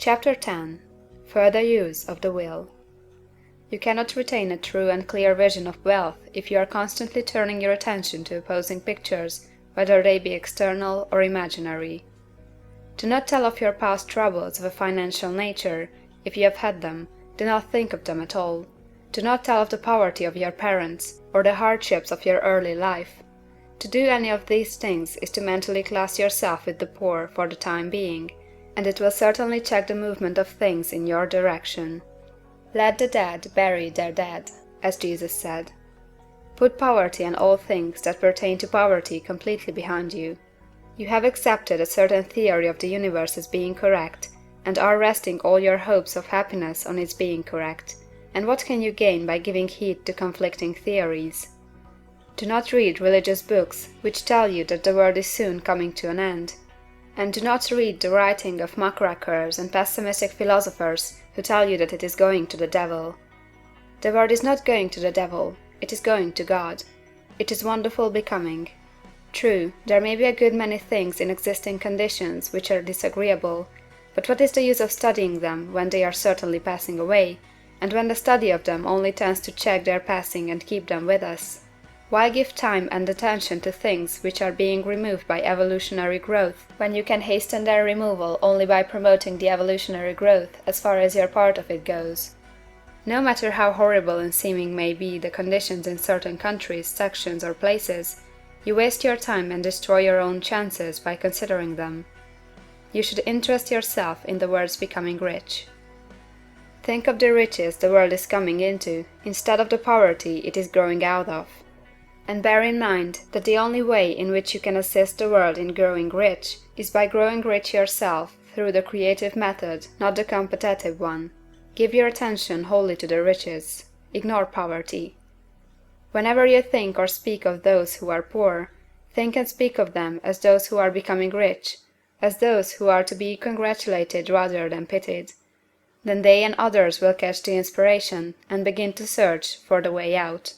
Chapter 10. Further Use of the Will. You cannot retain a true and clear vision of wealth if you are constantly turning your attention to opposing pictures, whether they be external or imaginary. Do not tell of your past troubles of a financial nature; if you have had them, do not think of them at all. Do not tell of the poverty of your parents, or the hardships of your early life. To do any of these things is to mentally class yourself with the poor for the time being, and it will certainly check the movement of things in your direction. Let the dead bury their dead, as Jesus said. Put poverty and all things that pertain to poverty completely behind you. You have accepted a certain theory of the universe as being correct, and are resting all your hopes of happiness on its being correct. And what can you gain by giving heed to conflicting theories? Do not read religious books which tell you that the world is soon coming to an end. And do not read the writing of muckrakers and pessimistic philosophers who tell you that it is going to the devil. The world is not going to the devil, it is going to God. It is wonderful becoming. True, there may be a good many things in existing conditions which are disagreeable, but what is the use of studying them when they are certainly passing away, and when the study of them only tends to check their passing and keep them with us? Why give time and attention to things which are being removed by evolutionary growth, when you can hasten their removal only by promoting the evolutionary growth as far as your part of it goes? No matter how horrible in seeming may be the conditions in certain countries, sections, or places, you waste your time and destroy your own chances by considering them. You should interest yourself in the world's becoming rich. Think of the riches the world is coming into, instead of the poverty it is growing out of. And bear in mind that the only way in which you can assist the world in growing rich is by growing rich yourself through the creative method, not the competitive one. Give your attention wholly to the riches. Ignore poverty. Whenever you think or speak of those who are poor, think and speak of them as those who are becoming rich, as those who are to be congratulated rather than pitied. Then they and others will catch the inspiration and begin to search for the way out.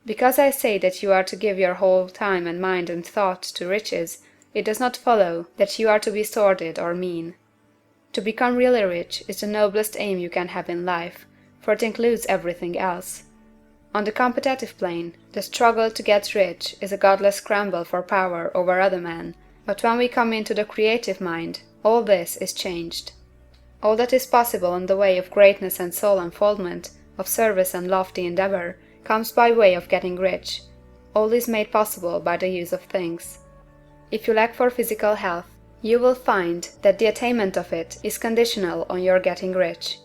Because I say that you are to give your whole time and mind and thought to riches, it does not follow that you are to be sordid or mean. To become really rich is the noblest aim you can have in life, for it includes everything else. On the competitive plane, the struggle to get rich is a godless scramble for power over other men, but when we come into the creative mind, all this is changed. All that is possible in the way of greatness and soul unfoldment, of service and lofty endeavor, comes by way of getting rich. All is made possible by the use of things. If you lack for physical health, you will find that the attainment of it is conditional on your getting rich.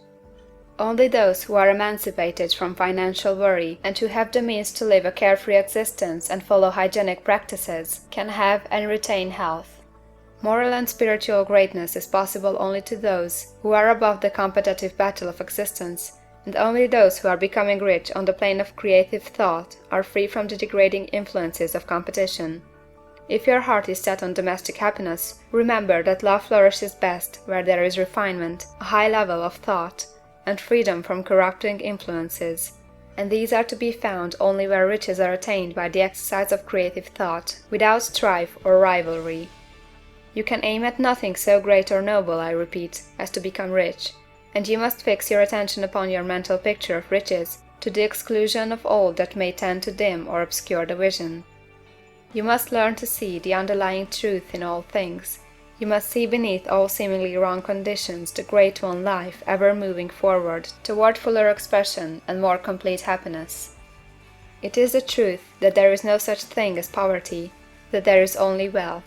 Only those who are emancipated from financial worry and who have the means to live a carefree existence and follow hygienic practices can have and retain health. Moral and spiritual greatness is possible only to those who are above the competitive battle of existence, and only those who are becoming rich on the plane of creative thought are free from the degrading influences of competition. If your heart is set on domestic happiness, remember that love flourishes best where there is refinement, a high level of thought, and freedom from corrupting influences, and these are to be found only where riches are attained by the exercise of creative thought, without strife or rivalry. You can aim at nothing so great or noble, I repeat, as to become rich, and you must fix your attention upon your mental picture of riches, to the exclusion of all that may tend to dim or obscure the vision. You must learn to see the underlying truth in all things. You must see beneath all seemingly wrong conditions the great one life ever moving forward toward fuller expression and more complete happiness. It is the truth that there is no such thing as poverty, that there is only wealth.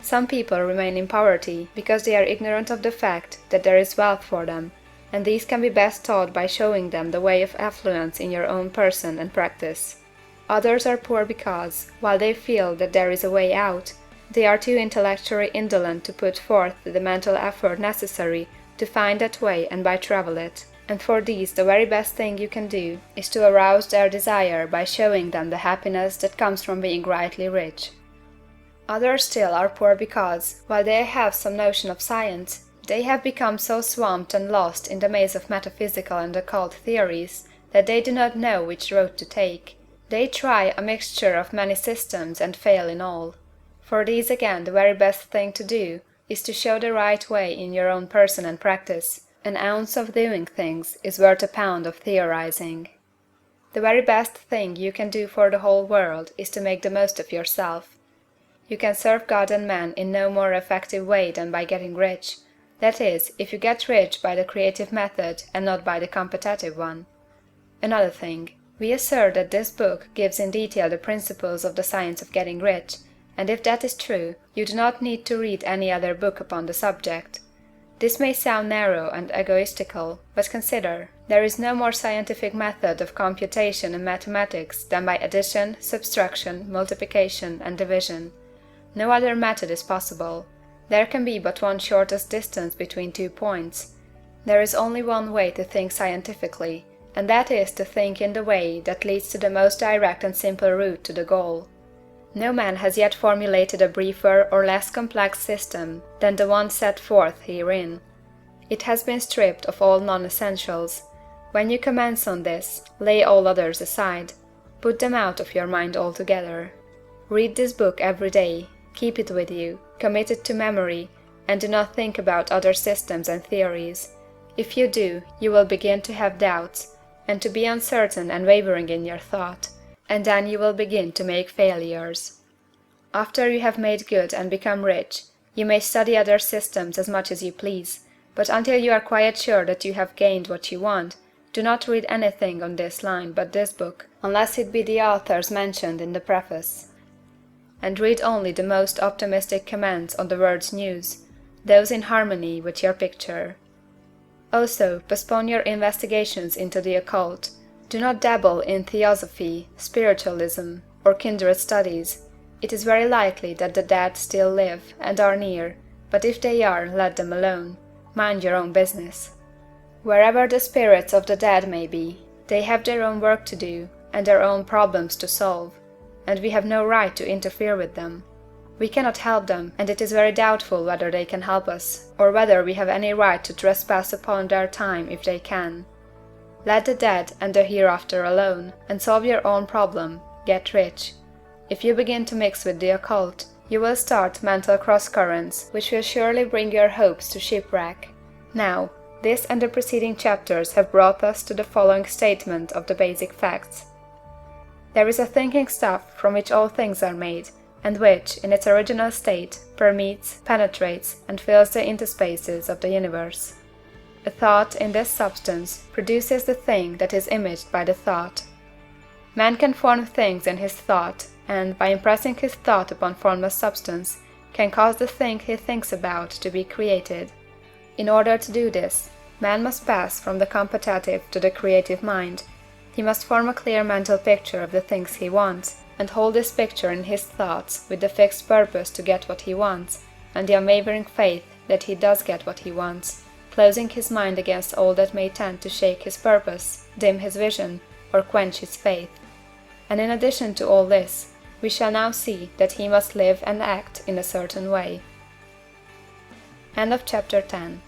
Some people remain in poverty because they are ignorant of the fact that there is wealth for them, and these can be best taught by showing them the way of affluence in your own person and practice. Others are poor because, while they feel that there is a way out, they are too intellectually indolent to put forth the mental effort necessary to find that way and by travel it, and for these the very best thing you can do is to arouse their desire by showing them the happiness that comes from being rightly rich. Others still are poor because, while they have some notion of science, they have become so swamped and lost in the maze of metaphysical and occult theories that they do not know which road to take. They try a mixture of many systems and fail in all. For these again the very best thing to do, is to show the right way in your own person and practice. An ounce of doing things is worth a pound of theorizing. The very best thing you can do for the whole world is to make the most of yourself. You can serve God and man in no more effective way than by getting rich. That is, if you get rich by the creative method and not by the competitive one. Another thing. We assert that this book gives in detail the principles of the science of getting rich, and if that is true, you do not need to read any other book upon the subject. This may sound narrow and egoistical, but consider, there is no more scientific method of computation in mathematics than by addition, subtraction, multiplication, and division. No other method is possible. There can be but one shortest distance between 2 points. There is only one way to think scientifically, and that is to think in the way that leads to the most direct and simple route to the goal. No man has yet formulated a briefer or less complex system than the one set forth herein. It has been stripped of all non-essentials. When you commence on this, lay all others aside. Put them out of your mind altogether. Read this book every day, keep it with you, commit it to memory, and do not think about other systems and theories. If you do, you will begin to have doubts, and to be uncertain and wavering in your thought, and then you will begin to make failures. After you have made good and become rich, you may study other systems as much as you please, but until you are quite sure that you have gained what you want, do not read anything on this line but this book, unless it be the authors mentioned in the preface. And read only the most optimistic comments on the world's news, those in harmony with your picture. Also, postpone your investigations into the occult. Do not dabble in theosophy, spiritualism, or kindred studies. It is very likely that the dead still live and are near, but if they are, let them alone. Mind your own business. Wherever the spirits of the dead may be, they have their own work to do and their own problems to solve, and we have no right to interfere with them. We cannot help them, and it is very doubtful whether they can help us, or whether we have any right to trespass upon their time if they can. Let the dead and the hereafter alone, and solve your own problem, get rich. If you begin to mix with the occult, you will start mental cross-currents, which will surely bring your hopes to shipwreck. Now, this and the preceding chapters have brought us to the following statement of the basic facts. There is a thinking stuff from which all things are made, and which, in its original state, permeates, penetrates, and fills the interspaces of the universe. A thought in this substance produces the thing that is imaged by the thought. Man can form things in his thought, and, by impressing his thought upon formless substance, can cause the thing he thinks about to be created. In order to do this, man must pass from the competitive to the creative mind. He must form a clear mental picture of the things he wants, and hold this picture in his thoughts with the fixed purpose to get what he wants, and the unwavering faith that he does get what he wants, closing his mind against all that may tend to shake his purpose, dim his vision, or quench his faith. And in addition to all this, we shall now see that he must live and act in a certain way. End of chapter 10.